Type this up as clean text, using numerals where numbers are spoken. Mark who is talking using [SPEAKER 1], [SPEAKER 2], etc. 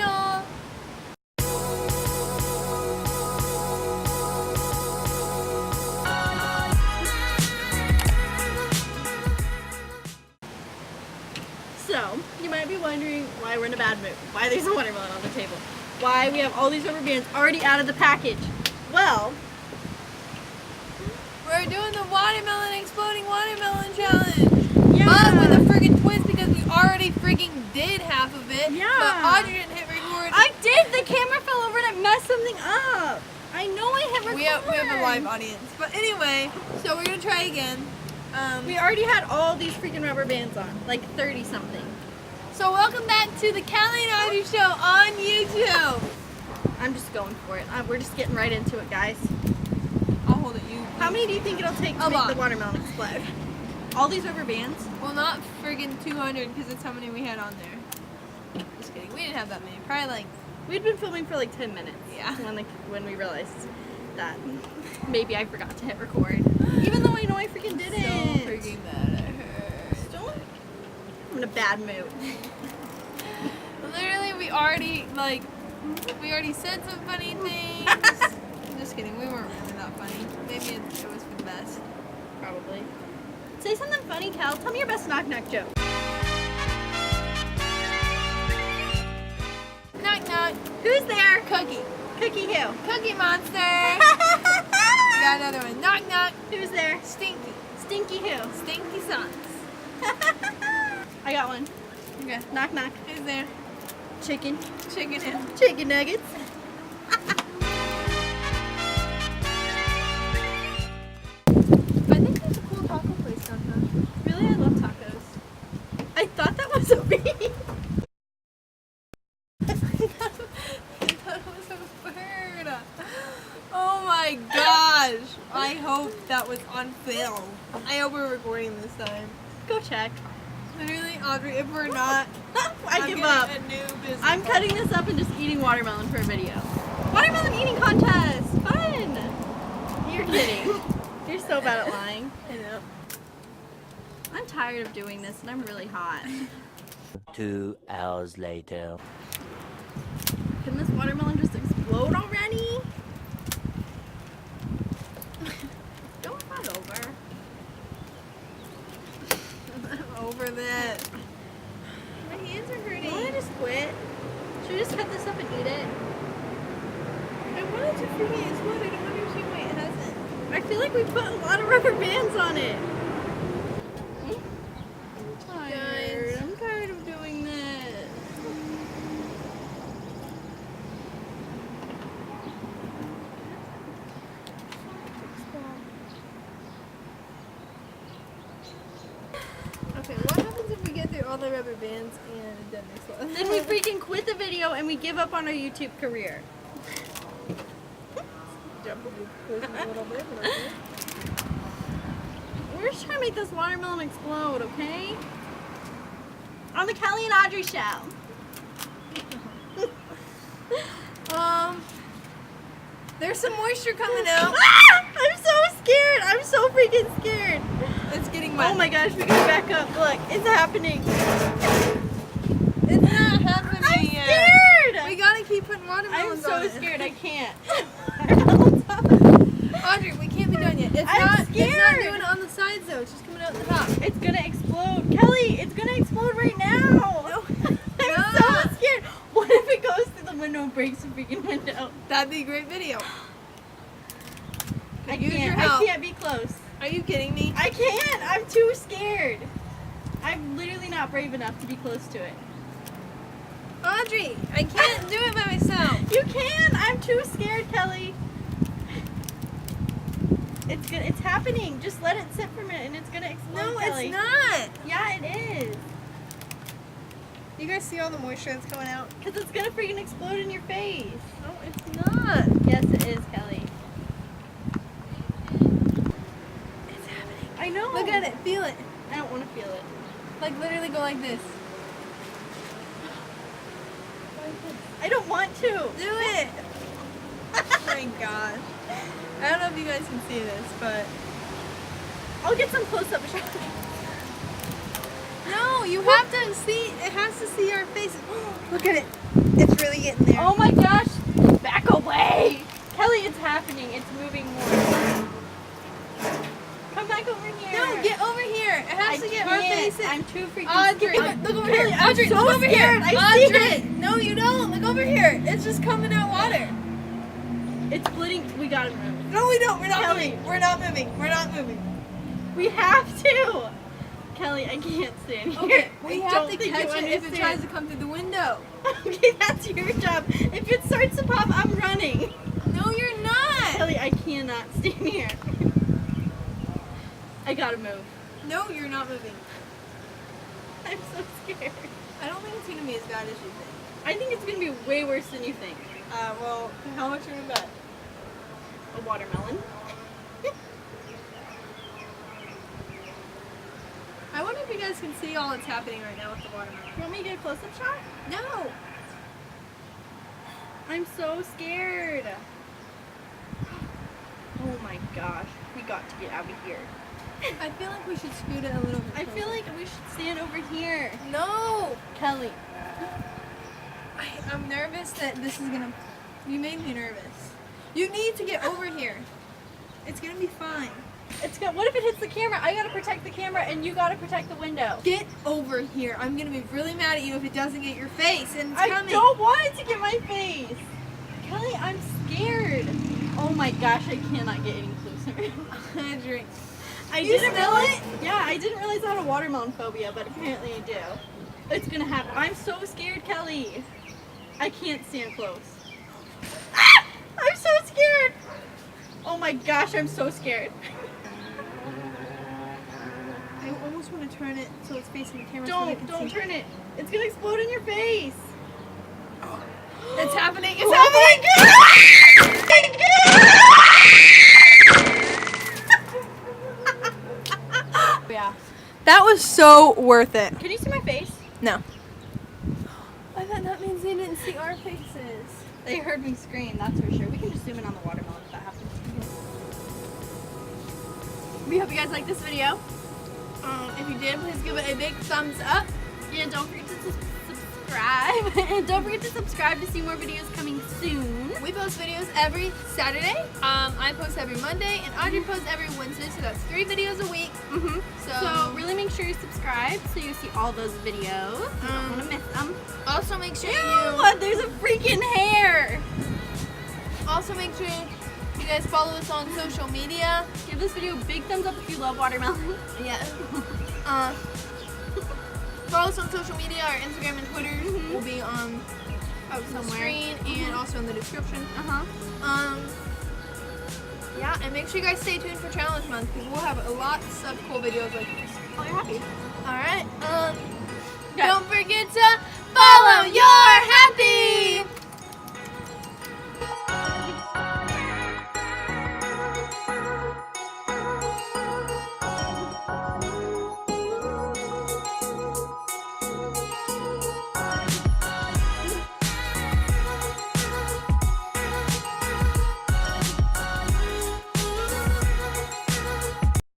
[SPEAKER 1] channel.
[SPEAKER 2] So, you might be wondering why we're in a bad mood, why there's a watermelon on the table, why we have all these rubber bands already out of the package. Well,
[SPEAKER 1] we're doing the watermelon exploding watermelon challenge.
[SPEAKER 2] yeah.
[SPEAKER 1] But with a friggin' twist because we already friggin' did half of it.
[SPEAKER 2] Yeah.
[SPEAKER 1] But Audrey didn't hit record.
[SPEAKER 2] I did! The camera fell over and it messed something up. I know I hit record.
[SPEAKER 1] We have a live audience. But anyway, so we're gonna try again.
[SPEAKER 2] We already had all these freaking rubber bands on, like 30 something.
[SPEAKER 1] So welcome back to the Callie and Audrey show on YouTube.
[SPEAKER 2] I'm just going for it. We're just getting right into it, guys.
[SPEAKER 1] I'll hold it.
[SPEAKER 2] How many do you think it'll take to make the watermelon explode? All these rubber bands?
[SPEAKER 1] Well, not friggin' 200 because that's how many we had on there. Just kidding. We didn't have that many. Probably like...
[SPEAKER 2] We'd been filming for like 10 minutes.
[SPEAKER 1] Yeah.
[SPEAKER 2] When we realized that maybe I forgot to hit record. Even though I know I freaking did it.
[SPEAKER 1] So freaking mad at her.
[SPEAKER 2] Still? I'm in a bad mood.
[SPEAKER 1] Literally, we already said some funny things. I'm just kidding. We weren't really that funny. Maybe it was for the best.
[SPEAKER 2] Probably. Say something funny, Cal. Tell me your best knock-knock joke.
[SPEAKER 1] Knock knock.
[SPEAKER 2] Who's there?
[SPEAKER 1] Cookie.
[SPEAKER 2] Cookie who?
[SPEAKER 1] Cookie monster. Got another one. Knock knock.
[SPEAKER 2] Who's there?
[SPEAKER 1] Stinky.
[SPEAKER 2] Stinky who?
[SPEAKER 1] Stinky sons.
[SPEAKER 2] I got one.
[SPEAKER 1] Okay.
[SPEAKER 2] Knock knock.
[SPEAKER 1] Who's there?
[SPEAKER 2] Chicken.
[SPEAKER 1] Chicken him.
[SPEAKER 2] Chicken nuggets.
[SPEAKER 1] I think there's a cool taco place downtown.
[SPEAKER 2] Really? I love tacos. I thought that was a bee.
[SPEAKER 1] I thought it was a bird. Oh my gosh. I hope that was on film. I hope we're recording this time.
[SPEAKER 2] Go check.
[SPEAKER 1] Literally, Audrey, if we're not,
[SPEAKER 2] I give up.
[SPEAKER 1] A new business.
[SPEAKER 2] I'm cutting this up and just eating watermelon for a video. Watermelon eating contest! Fun! You're kidding. You're so bad at lying.
[SPEAKER 1] I know.
[SPEAKER 2] I'm tired of doing this and I'm really hot.
[SPEAKER 3] 2 hours later.
[SPEAKER 2] Can this watermelon just explode already? Don't run over.
[SPEAKER 1] I'm over this. My hands are hurting.
[SPEAKER 2] Why don't I just quit? Should we just cut this up and eat it?
[SPEAKER 1] I wanted to freaking explode. I don't understand why it hasn't.
[SPEAKER 2] I feel like we put a lot of rubber bands on it. I'm tired. I'm tired of doing this.
[SPEAKER 1] Okay, what happens if we get through all the rubber bands and it doesn't explode?
[SPEAKER 2] Then we freaking quit the video and we give up on our YouTube career.
[SPEAKER 1] A little bit, but okay.
[SPEAKER 2] We're just trying to make this watermelon explode, okay? On the Callie and Audrey show.
[SPEAKER 1] There's some moisture coming out.
[SPEAKER 2] Ah! I'm so scared. I'm so freaking scared.
[SPEAKER 1] It's getting wet.
[SPEAKER 2] Oh my gosh, we gotta back up. Look, it's happening.
[SPEAKER 1] It's not happening
[SPEAKER 2] I'm
[SPEAKER 1] yet.
[SPEAKER 2] scared.
[SPEAKER 1] We gotta keep putting
[SPEAKER 2] I'm
[SPEAKER 1] watermelons
[SPEAKER 2] so
[SPEAKER 1] on it.
[SPEAKER 2] scared. I can't.
[SPEAKER 1] Audrey, we can't be done yet. It's
[SPEAKER 2] I'm
[SPEAKER 1] not
[SPEAKER 2] scared.
[SPEAKER 1] doing it on the sides though. It's just coming out the top.
[SPEAKER 2] It's gonna explode. Kelly, it's gonna explode right now.
[SPEAKER 1] No.
[SPEAKER 2] I'm so scared. What if it goes through the window and breaks the freaking window?
[SPEAKER 1] That'd be a great video.
[SPEAKER 2] I
[SPEAKER 1] Use your
[SPEAKER 2] can't.
[SPEAKER 1] help.
[SPEAKER 2] I can't be close.
[SPEAKER 1] Are you kidding me?
[SPEAKER 2] I can't. I'm too scared. I'm literally not brave enough to be close to it.
[SPEAKER 1] Audrey, I can't do it by myself.
[SPEAKER 2] You can. I'm too scared, Kelly. It's good. It's happening. Just let it sit for a minute, and it's gonna explode.
[SPEAKER 1] No,
[SPEAKER 2] Kelly.
[SPEAKER 1] it's not.
[SPEAKER 2] Yeah, it is.
[SPEAKER 1] You guys see all the moisture that's coming out?
[SPEAKER 2] Cause it's gonna freaking explode in your face.
[SPEAKER 1] No, it's not.
[SPEAKER 2] Yes, it is, Kelly. It's happening. I know.
[SPEAKER 1] Look at it. Feel it.
[SPEAKER 2] I don't want to feel it.
[SPEAKER 1] Like literally go like this.
[SPEAKER 2] I don't want to.
[SPEAKER 1] Do it. Oh my gosh. I don't know if you guys can see this, but
[SPEAKER 2] I'll get some close-up shots.
[SPEAKER 1] No, you have to see. It has to see our faces. Look at it. It's really getting there.
[SPEAKER 2] Oh my gosh! Back away! Kelly, it's happening. It's moving more. Come back over here.
[SPEAKER 1] No, get over here. It has to get our faces.
[SPEAKER 2] I'm too freaking
[SPEAKER 1] Audrey,
[SPEAKER 2] scared.
[SPEAKER 1] look over
[SPEAKER 2] Kelly,
[SPEAKER 1] here.
[SPEAKER 2] I'm
[SPEAKER 1] Audrey,
[SPEAKER 2] so
[SPEAKER 1] look over
[SPEAKER 2] scared.
[SPEAKER 1] here.
[SPEAKER 2] I see
[SPEAKER 1] Audrey,
[SPEAKER 2] it.
[SPEAKER 1] no, you don't. Look over here. It's just coming out water.
[SPEAKER 2] It's splitting. We gotta move.
[SPEAKER 1] No, we don't. We're not
[SPEAKER 2] Kelly.
[SPEAKER 1] moving. We're not moving. We're not moving.
[SPEAKER 2] We have to. Kelly, I can't stand here.
[SPEAKER 1] Okay, we
[SPEAKER 2] I
[SPEAKER 1] have
[SPEAKER 2] don't
[SPEAKER 1] to
[SPEAKER 2] think
[SPEAKER 1] catch
[SPEAKER 2] you
[SPEAKER 1] it if it
[SPEAKER 2] understand.
[SPEAKER 1] tries to come through the window.
[SPEAKER 2] Okay, that's your job. If it starts to pop, I'm running.
[SPEAKER 1] No, you're not.
[SPEAKER 2] Kelly, I cannot stand here. I gotta move.
[SPEAKER 1] No, you're not moving.
[SPEAKER 2] I'm so scared.
[SPEAKER 1] I don't think it's gonna be as bad as you think.
[SPEAKER 2] I think it's gonna be way worse than you think.
[SPEAKER 1] Well, how much are you gonna bet?
[SPEAKER 2] A watermelon.
[SPEAKER 1] I wonder if you guys can see all that's happening right now with the watermelon.
[SPEAKER 2] You want me to get a close-up shot?
[SPEAKER 1] No.
[SPEAKER 2] I'm so scared. Oh my gosh. We got to get out of here.
[SPEAKER 1] I feel like we should scoot it a little bit.
[SPEAKER 2] I feel like we should stand over here.
[SPEAKER 1] No.
[SPEAKER 2] Kelly.
[SPEAKER 1] I'm nervous that this is gonna. You made me nervous. You need to get over here. It's gonna be fine.
[SPEAKER 2] What if it hits the camera? I gotta protect the camera and you gotta protect the window.
[SPEAKER 1] Get over here. I'm gonna be really mad at you if it doesn't get your face, and it's
[SPEAKER 2] I
[SPEAKER 1] coming.
[SPEAKER 2] don't want it to get my face. Kelly, I'm scared. Oh my gosh, I cannot get any closer.
[SPEAKER 1] Audrey.
[SPEAKER 2] I
[SPEAKER 1] You
[SPEAKER 2] didn't
[SPEAKER 1] smell
[SPEAKER 2] realize.
[SPEAKER 1] it?
[SPEAKER 2] Yeah, I didn't realize I had a watermelon phobia, but apparently I do. It's gonna happen. I'm so scared, Kelly. I can't stand close. Ah! I'm so scared. Oh my gosh, I'm so scared.
[SPEAKER 1] I almost want to turn it so it's facing the camera. so they can
[SPEAKER 2] Don't
[SPEAKER 1] see.
[SPEAKER 2] turn it. It's gonna explode in your face.
[SPEAKER 1] It's happening. It's
[SPEAKER 2] Oh
[SPEAKER 1] happening.
[SPEAKER 2] Yeah.
[SPEAKER 1] That was so worth it.
[SPEAKER 2] Can you see my face?
[SPEAKER 1] No. I thought that means they didn't see our faces.
[SPEAKER 2] They heard me scream, that's for sure. We can just zoom in on the watermelon if that happens. We hope you guys liked this video.
[SPEAKER 1] If you did, please give it a big thumbs up.
[SPEAKER 2] And don't forget to subscribe. And don't forget to subscribe to see more videos coming soon.
[SPEAKER 1] We post videos every Saturday. I post every Monday, and Audrey posts every Wednesday, so that's 3 videos a week.
[SPEAKER 2] So really make sure you subscribe so you see all those videos. You don't want to miss them.
[SPEAKER 1] Also make sure
[SPEAKER 2] Ew, there's a freaking hair.
[SPEAKER 1] you guys follow us on social media.
[SPEAKER 2] Give this video a big thumbs up if you love watermelon.
[SPEAKER 1] Yeah. Follow us on social media. Our Instagram and Twitter will be on the
[SPEAKER 2] Somewhere.
[SPEAKER 1] screen and also in the description. Yeah, and make sure you guys stay tuned for Challenge Month because we'll have lots of cool videos like this.
[SPEAKER 2] Oh, you're happy.
[SPEAKER 1] All right.
[SPEAKER 2] Okay.
[SPEAKER 1] Don't forget to follow your happy.